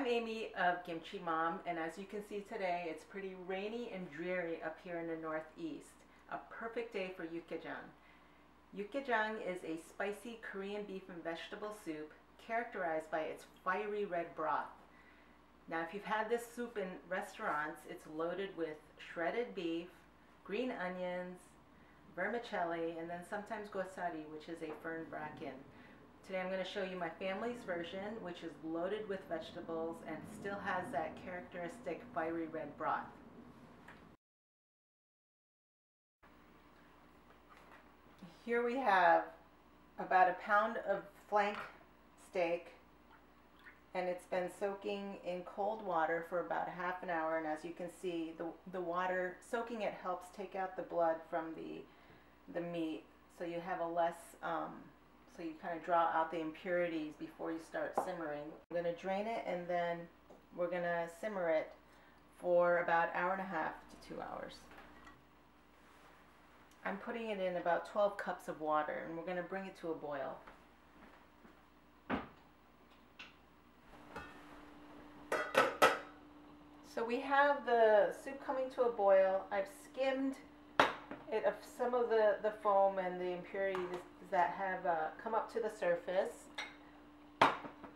I'm Amy of Kimchi Mom, and as you can see today, it's pretty rainy and dreary up here in the northeast. A perfect day for Yukgaejang. Yukgaejang is a spicy Korean beef and vegetable soup characterized by its fiery red broth. Now, if you've had this soup in restaurants, it's loaded with shredded beef, green onions, vermicelli, and then sometimes gosari, which is a fern bracken. Today I'm going to show you my family's version, which is loaded with vegetables and still has that characteristic fiery red broth. Here we have about a pound of flank steak, and it's been soaking in cold water for about half an hour, and as you can see, the water soaking it helps take out the blood from the meat, so you have a less so you kind of draw out the impurities before you start simmering. I'm going to drain it, and then we're going to simmer it for about an hour and a half to 2 hours. I'm putting it in about 12 cups of water, and we're going to bring it to a boil. So we have the soup coming to a boil. I've skimmed it of some of the foam and the impurities that have come up to the surface,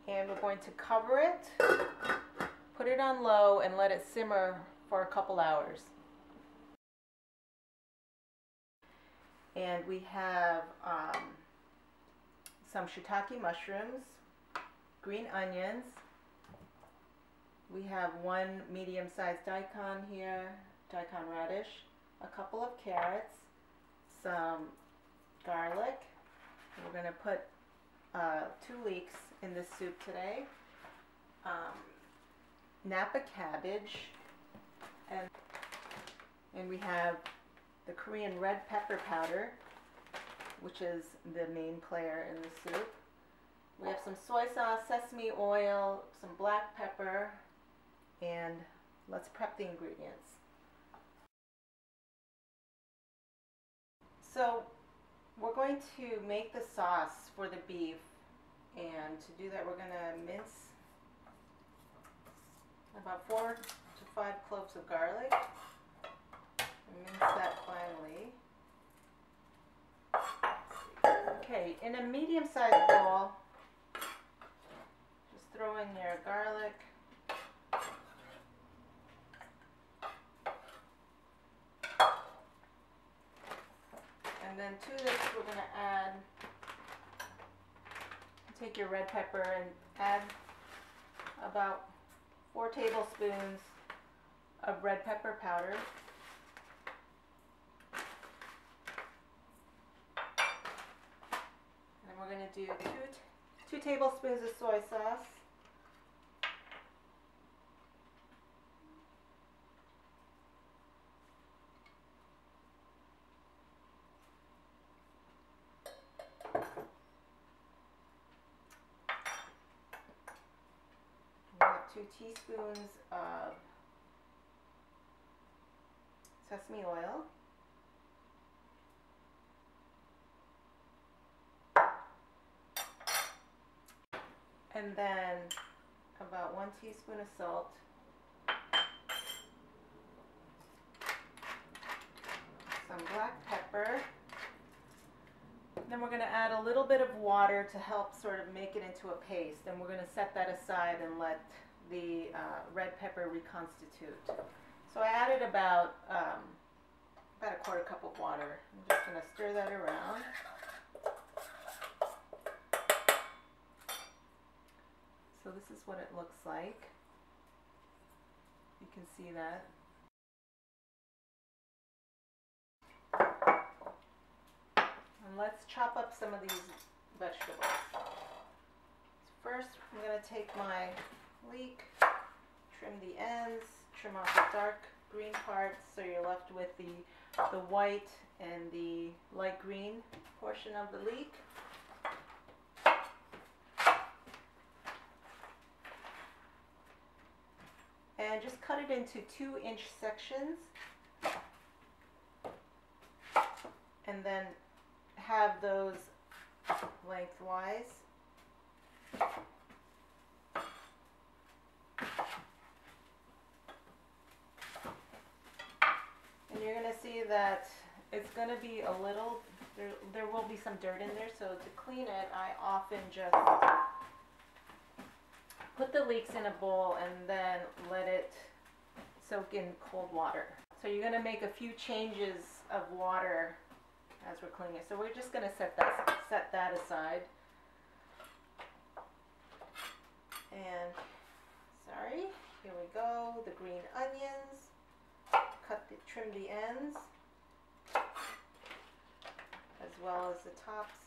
and we're going to cover it, put it on low, and let it simmer for a couple hours. And we have some shiitake mushrooms, green onions, we have one medium-sized daikon here, daikon radish, a couple of carrots, some garlic. We're going to put 2 leeks in this soup today, Napa cabbage, and we have the Korean red pepper powder, which is the main player in the soup. We have some soy sauce, sesame oil, some black pepper, and let's prep the ingredients. So we're going to make the sauce for the beef, and to do that we're going to mince about 4 to 5 cloves of garlic and mince that finely. Okay, in a medium-sized bowl, just throw in your garlic, and then to this we're going to add, take your red pepper and add about 4 tablespoons of red pepper powder. And we're going to do 2 tablespoons of soy sauce. We have 2 teaspoons of sesame oil. And then about 1 teaspoon of salt. Some black pepper. Then we're going to add a little bit of water to help sort of make it into a paste, and we're going to set that aside and let the red pepper reconstitute. So I added about a 1/4 cup of water. I'm just going to stir that around. So this is what it looks like. You can see that. And let's chop up some of these vegetables. So first, I'm going to take my leek, trim the ends, trim off the dark green parts, so you're left with the white and the light green portion of the leek. And just cut it into 2-inch sections, and then have those lengthwise. that it's going to be a little, there will be some dirt in there, so to clean it, I often just put the leeks in a bowl and then let it soak in cold water. So you're going to make a few changes of water as we're cleaning it. So we're just going to set that aside. And sorry, here we go, the green onions. Trim the ends as well as the tops,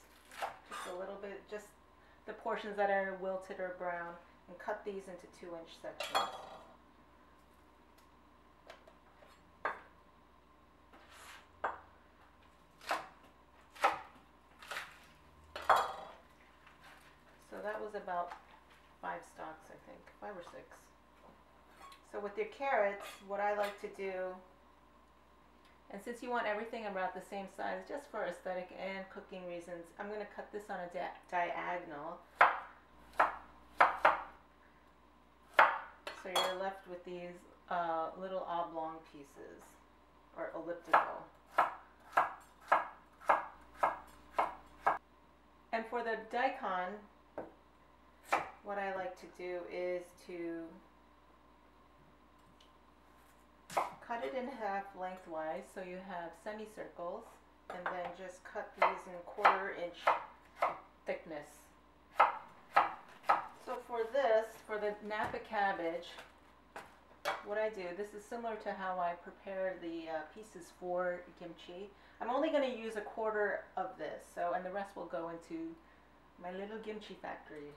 just a little bit, just the portions that are wilted or brown, and cut these into 2-inch sections. So that was about 5 stalks, I think, 5 or 6. So with your carrots, what I like to do, and since you want everything about the same size, just for aesthetic and cooking reasons, I'm going to cut this on a diagonal. So you're left with these little oblong pieces, or elliptical. And for the daikon, what I like to do is to cut it in half lengthwise, so you have semicircles, and then just cut these in 1/4-inch thickness. So for the Napa cabbage, what I do, this is similar to how I prepare the pieces for kimchi. I'm only going to use 1/4 of this, and the rest will go into my little kimchi factory.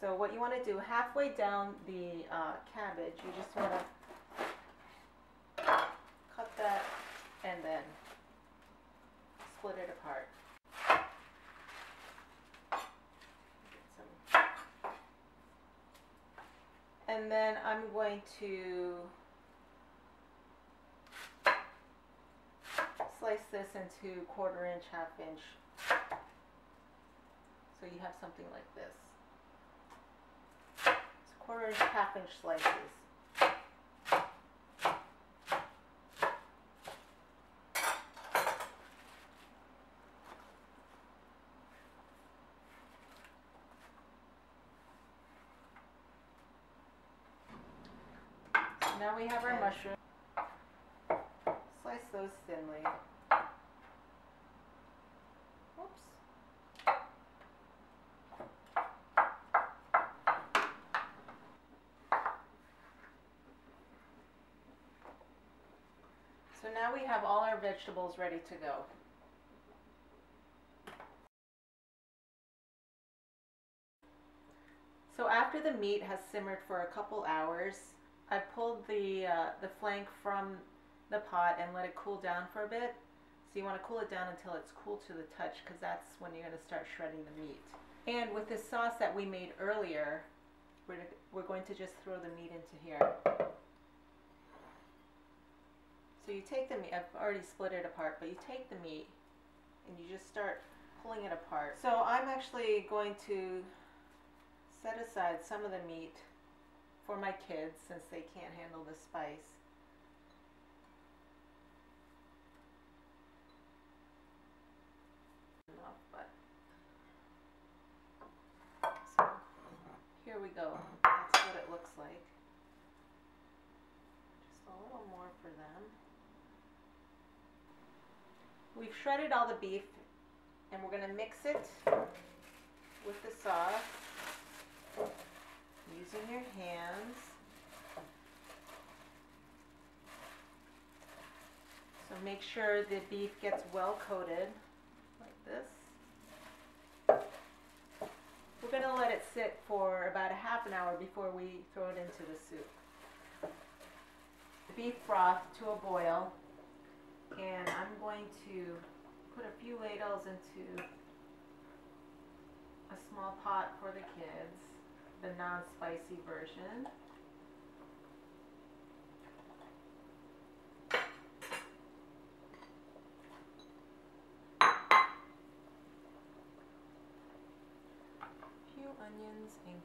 So what you want to do, halfway down the cabbage, you just want to cut that and then split it apart. And then I'm going to slice this into 1/4-inch, 1/2-inch, so you have something like this. It's 1/4-inch, 1/2-inch slices. Now we have our mushrooms. Slice those thinly. Oops. So now we have all our vegetables ready to go. So after the meat has simmered for a couple hours, I pulled the flank from the pot and let it cool down for a bit. So you want to cool it down until it's cool to the touch, because that's when you're going to start shredding the meat. And with this sauce that we made earlier, we're going to just throw the meat into here. So you take the meat, I've already split it apart, but you take the meat and you just start pulling it apart. So I'm actually going to set aside some of the meat for my kids, since they can't handle the spice. So here we go. That's what it looks like. Just a little more for them. We've shredded all the beef, and we're going to mix it with the sauce using your hands. So make sure the beef gets well coated like this. We're going to let it sit for about 1/2 hour before we throw it into the soup. The beef broth to a boil, and I'm going to put a few ladles into a small pot for the kids, the non-spicy version. A few onions and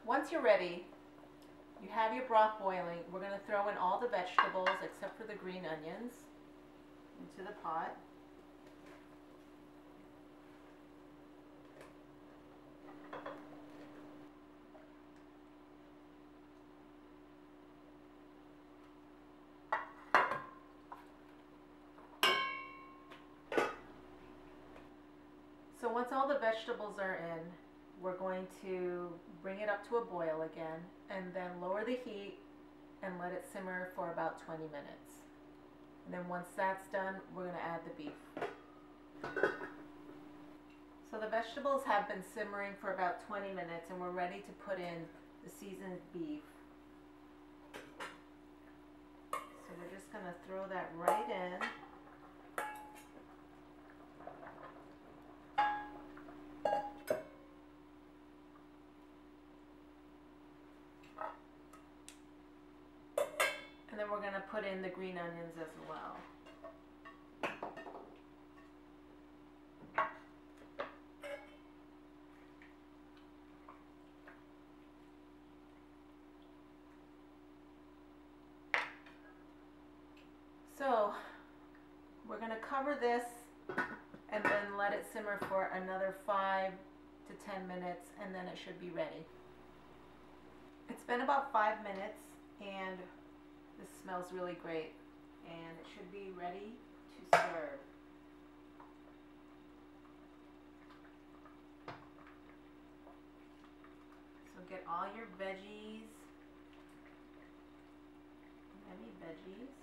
Once you're ready, you have your broth boiling. We're going to throw in all the vegetables except for the green onions into the pot. So once all the vegetables are in, we're going to bring it up to a boil again and then lower the heat and let it simmer for about 20 minutes. And then once that's done, we're going to add the beef. So the vegetables have been simmering for about 20 minutes and we're ready to put in the seasoned beef. So we're just going to throw that right in. And then we're going to put in the green onions as well. So we're going to cover this and then let it simmer for another 5 to 10 minutes and then it should be ready. It's been about 5 minutes and this smells really great and it should be ready to serve. So get all your veggies, yummy veggies.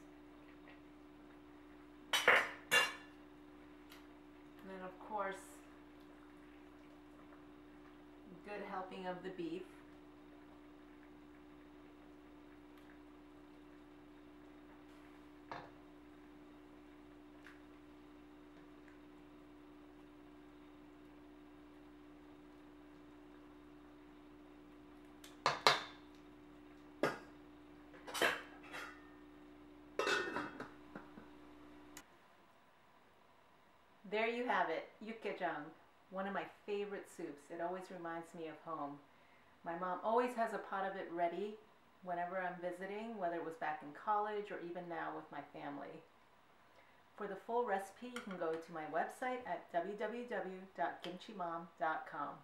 And then of course, good helping of the beef. There you have it, Yukgaejang, one of my favorite soups. It always reminds me of home. My mom always has a pot of it ready whenever I'm visiting, whether it was back in college or even now with my family. For the full recipe, you can go to my website at www.kimchimom.com.